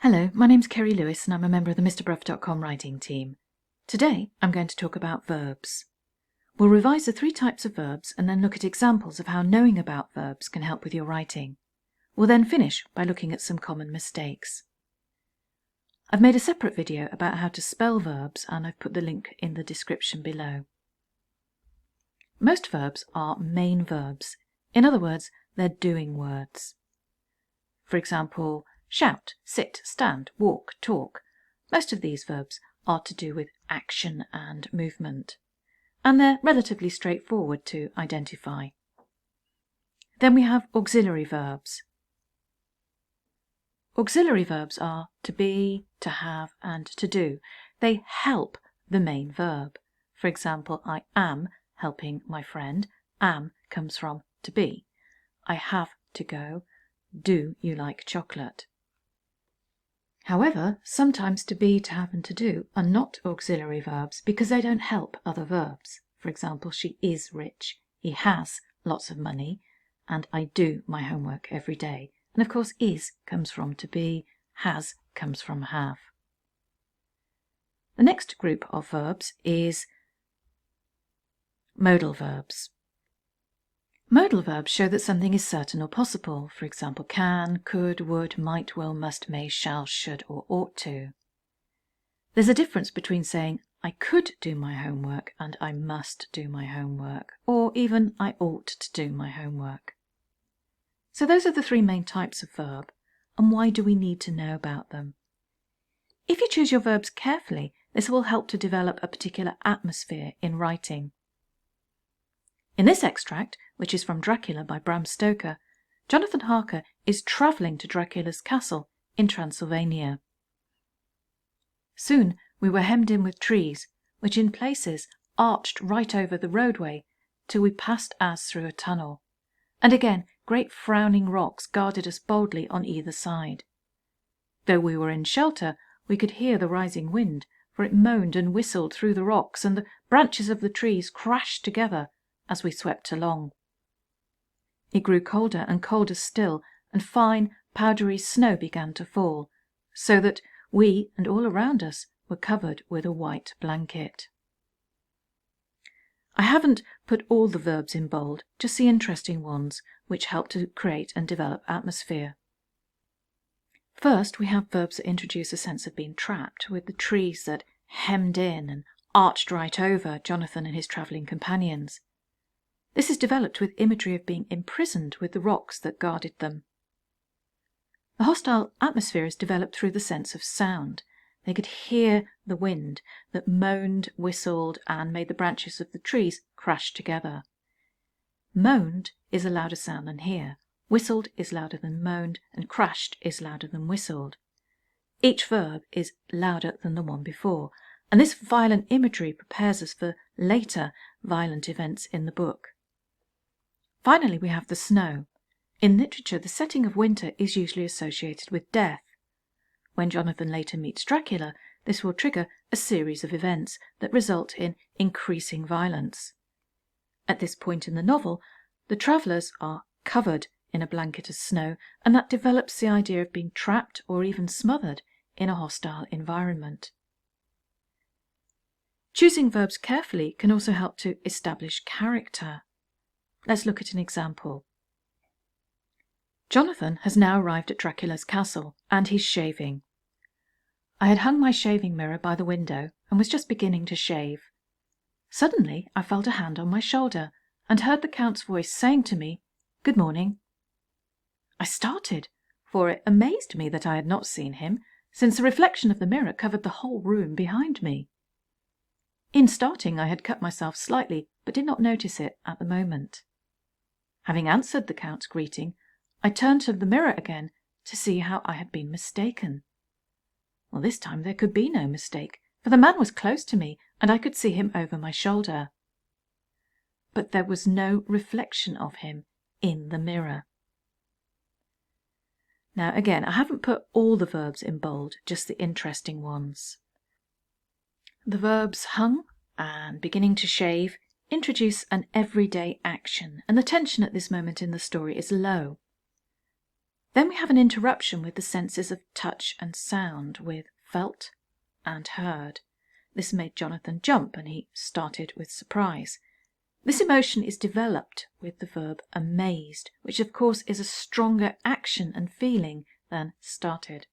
Hello, my name's Kerry Lewis and I'm a member of the MrBruff.com writing team. Today I'm going to talk about verbs. We'll revise the 3 types of verbs and then look at examples of how knowing about verbs can help with your writing. We'll then finish by looking at some common mistakes. I've made a separate video about how to spell verbs and I've put the link in the description below. Most verbs are main verbs. In other words, they're doing words. For example, shout, sit, stand, walk, talk. Most of these verbs are to do with action and movement, and they're relatively straightforward to identify. Then we have auxiliary verbs. Auxiliary verbs are to be, to have, and to do. They help the main verb. For example, I am helping my friend. Am comes from to be. I have to go. Do you like chocolate? However, sometimes to be, to have and to do are not auxiliary verbs because they don't help other verbs. For example, she is rich, he has lots of money, and I do my homework every day. And of course, is comes from to be, has comes from have. The next group of verbs is modal verbs. Modal verbs show that something is certain or possible. For example, can, could, would, might, will, must, may, shall, should, or ought to. There's a difference between saying I could do my homework and I must do my homework, or even I ought to do my homework. So those are the 3 main types of verb, and why do we need to know about them? If you choose your verbs carefully, this will help to develop a particular atmosphere in writing. In this extract, which is from Dracula by Bram Stoker, Jonathan Harker is travelling to Dracula's castle in Transylvania. Soon we were hemmed in with trees, which in places arched right over the roadway till we passed as through a tunnel, and again great frowning rocks guarded us boldly on either side. Though we were in shelter, we could hear the rising wind, for it moaned and whistled through the rocks, and the branches of the trees crashed together as we swept along. It grew colder and colder still, and fine, powdery snow began to fall, so that we and all around us were covered with a white blanket. I haven't put all the verbs in bold, just the interesting ones, which help to create and develop atmosphere. First, we have verbs that introduce a sense of being trapped, with the trees that hemmed in and arched right over Jonathan and his travelling companions. This is developed with imagery of being imprisoned with the rocks that guarded them. The hostile atmosphere is developed through the sense of sound. They could hear the wind that moaned, whistled, and made the branches of the trees crash together. Moaned is a louder sound than here. Whistled is louder than moaned, and crashed is louder than whistled. Each verb is louder than the one before, and this violent imagery prepares us for later violent events in the book. Finally, we have the snow. In literature, the setting of winter is usually associated with death. When Jonathan later meets Dracula, this will trigger a series of events that result in increasing violence. At this point in the novel, the travellers are covered in a blanket of snow, and that develops the idea of being trapped or even smothered in a hostile environment. Choosing verbs carefully can also help to establish character. Let's look at an example. Jonathan has now arrived at Dracula's castle, and he's shaving. I had hung my shaving mirror by the window and was just beginning to shave. Suddenly I felt a hand on my shoulder and heard the Count's voice saying to me, "Good morning." I started, for it amazed me that I had not seen him, since the reflection of the mirror covered the whole room behind me. In starting I had cut myself slightly, but did not notice it at the moment. Having answered the Count's greeting, I turned to the mirror again to see how I had been mistaken. Well, this time there could be no mistake, for the man was close to me and I could see him over my shoulder. But there was no reflection of him in the mirror. Now again, I haven't put all the verbs in bold, just the interesting ones. The verbs hung and beginning to shave introduce an everyday action, and the tension at this moment in the story is low. Then we have an interruption with the senses of touch and sound with felt and heard. This made Jonathan jump and he started with surprise. This emotion is developed with the verb amazed, which of course is a stronger action and feeling than started.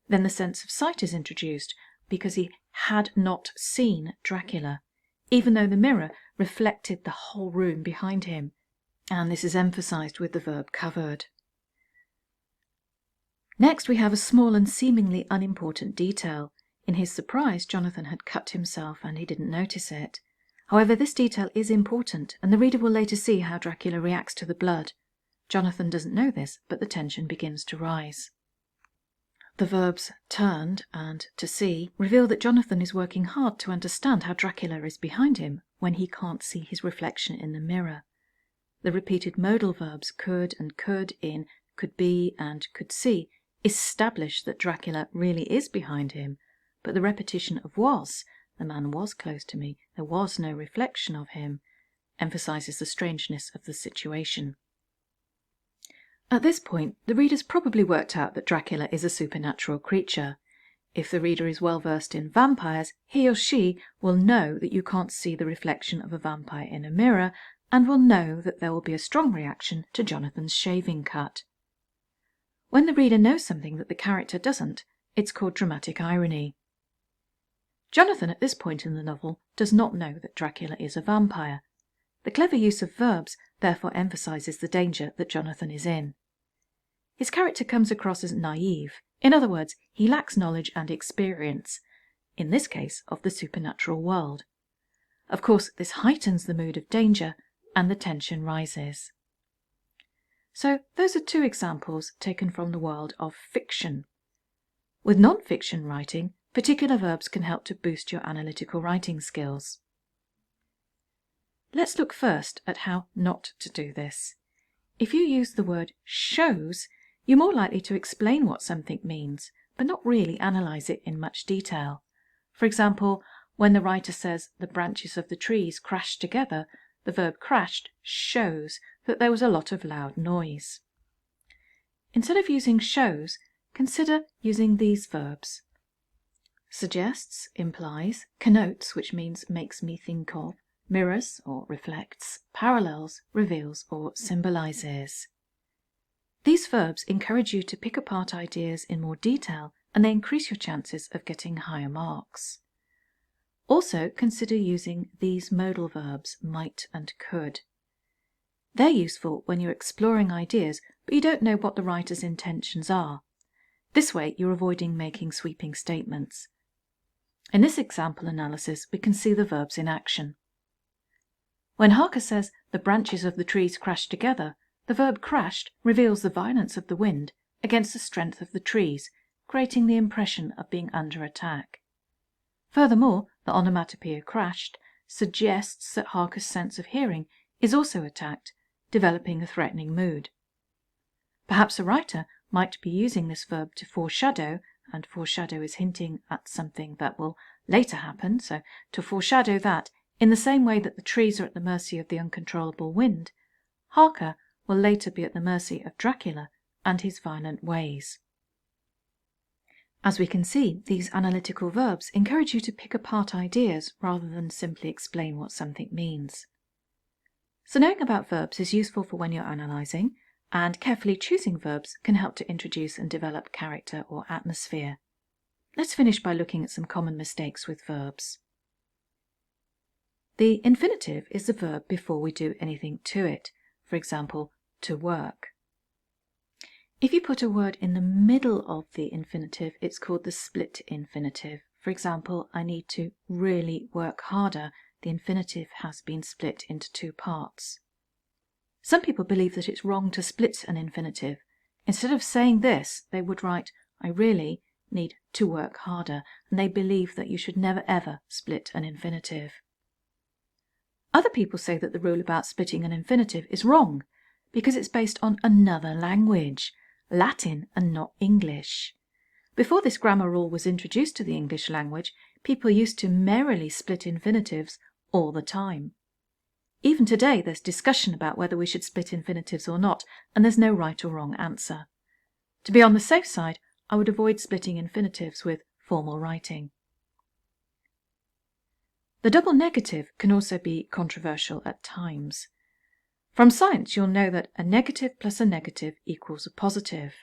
Then the sense of sight is introduced because he had not seen Dracula, even though the mirror reflected the whole room behind him, and this is emphasized with the verb covered. Next we have a small and seemingly unimportant detail. In his surprise, Jonathan had cut himself and he didn't notice it. However, this detail is important, and the reader will later see how Dracula reacts to the blood. Jonathan doesn't know this, but the tension begins to rise. The verbs turned and to see reveal that Jonathan is working hard to understand how Dracula is behind him when he can't see his reflection in the mirror. The repeated modal verbs could and could in could be and could see establish that Dracula really is behind him, but the repetition of was, the man was close to me, there was no reflection of him, emphasizes the strangeness of the situation. At this point, the reader's probably worked out that Dracula is a supernatural creature. If the reader is well versed in vampires, he or she will know that you can't see the reflection of a vampire in a mirror, and will know that there will be a strong reaction to Jonathan's shaving cut. When the reader knows something that the character doesn't, it's called dramatic irony. Jonathan at this point in the novel does not know that Dracula is a vampire. The clever use of verbs therefore emphasizes the danger that Jonathan is in. His character comes across as naive. In other words, he lacks knowledge and experience, in this case of the supernatural world. Of course, this heightens the mood of danger and the tension rises. So those are two examples taken from the world of fiction. With non-fiction writing, particular verbs can help to boost your analytical writing skills. Let's look first at how not to do this. If you use the word shows, you're more likely to explain what something means, but not really analyze it in much detail. For example, when the writer says the branches of the trees crashed together, the verb crashed shows that there was a lot of loud noise. Instead of using shows, consider using these verbs. Suggests, implies, connotes, which means makes me think of, mirrors or reflects, parallels, reveals or symbolizes. These verbs encourage you to pick apart ideas in more detail, and they increase your chances of getting higher marks. Also consider using these modal verbs might and could. They're useful when you're exploring ideas but you don't know what the writer's intentions are. This way you're avoiding making sweeping statements. In this example analysis we can see the verbs in action. When Harker says the branches of the trees crashed together, the verb crashed reveals the violence of the wind against the strength of the trees, creating the impression of being under attack. Furthermore, the onomatopoeia crashed suggests that Harker's sense of hearing is also attacked, developing a threatening mood. Perhaps a writer might be using this verb to foreshadow, and foreshadow is hinting at something that will later happen, so to foreshadow that, in the same way that the trees are at the mercy of the uncontrollable wind, Harker will later be at the mercy of Dracula and his violent ways. As we can see, these analytical verbs encourage you to pick apart ideas rather than simply explain what something means. So knowing about verbs is useful for when you're analysing, and carefully choosing verbs can help to introduce and develop character or atmosphere. Let's finish by looking at some common mistakes with verbs. The infinitive is the verb before we do anything to it. For example, to work. If you put a word in the middle of the infinitive, it's called the split infinitive. For example, I need to really work harder. The infinitive has been split into two parts. Some people believe that it's wrong to split an infinitive. Instead of saying this, they would write, I really need to work harder, and they believe that you should never ever split an infinitive. Other people say that the rule about splitting an infinitive is wrong because it's based on another language, Latin and not English. Before this grammar rule was introduced to the English language, people used to merrily split infinitives all the time. Even today there's discussion about whether we should split infinitives or not, and there's no right or wrong answer. To be on the safe side, I would avoid splitting infinitives with formal writing. The double negative can also be controversial at times. From science, you'll know that a negative plus a negative equals a positive.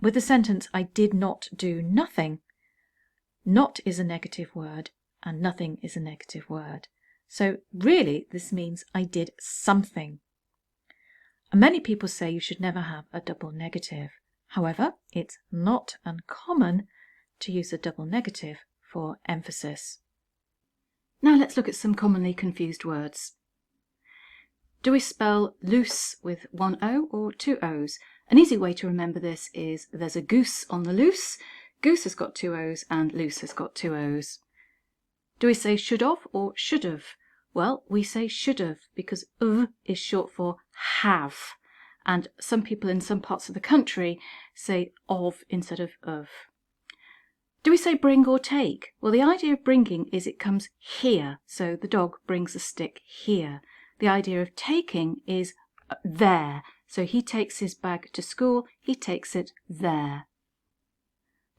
With the sentence, I did not do nothing, not is a negative word and nothing is a negative word. So really, this means I did something. And many people say you should never have a double negative. However, it's not uncommon to use a double negative for emphasis. Now let's look at some commonly confused words. Do we spell loose with one O or two O's? An easy way to remember this is there's a goose on the loose. Goose has got two O's and loose has got two O's. Do we say should have or should have? Well, we say should have because of is short for have. And some people in some parts of the country say of instead of. Do we say bring or take? Well, the idea of bringing is it comes here. So the dog brings a stick here. The idea of taking is there. So he takes his bag to school. He takes it there.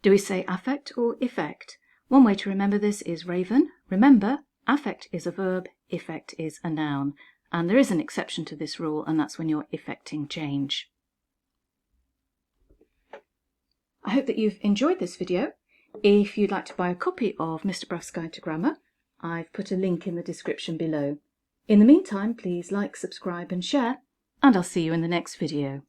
Do we say affect or effect? One way to remember this is Raven. Remember, affect is a verb, effect is a noun. And there is an exception to this rule, and that's when you're effecting change. I hope that you've enjoyed this video. If you'd like to buy a copy of Mr. Bruff's Guide to Grammar, I've put a link in the description below. In the meantime, please like, subscribe and share, and I'll see you in the next video.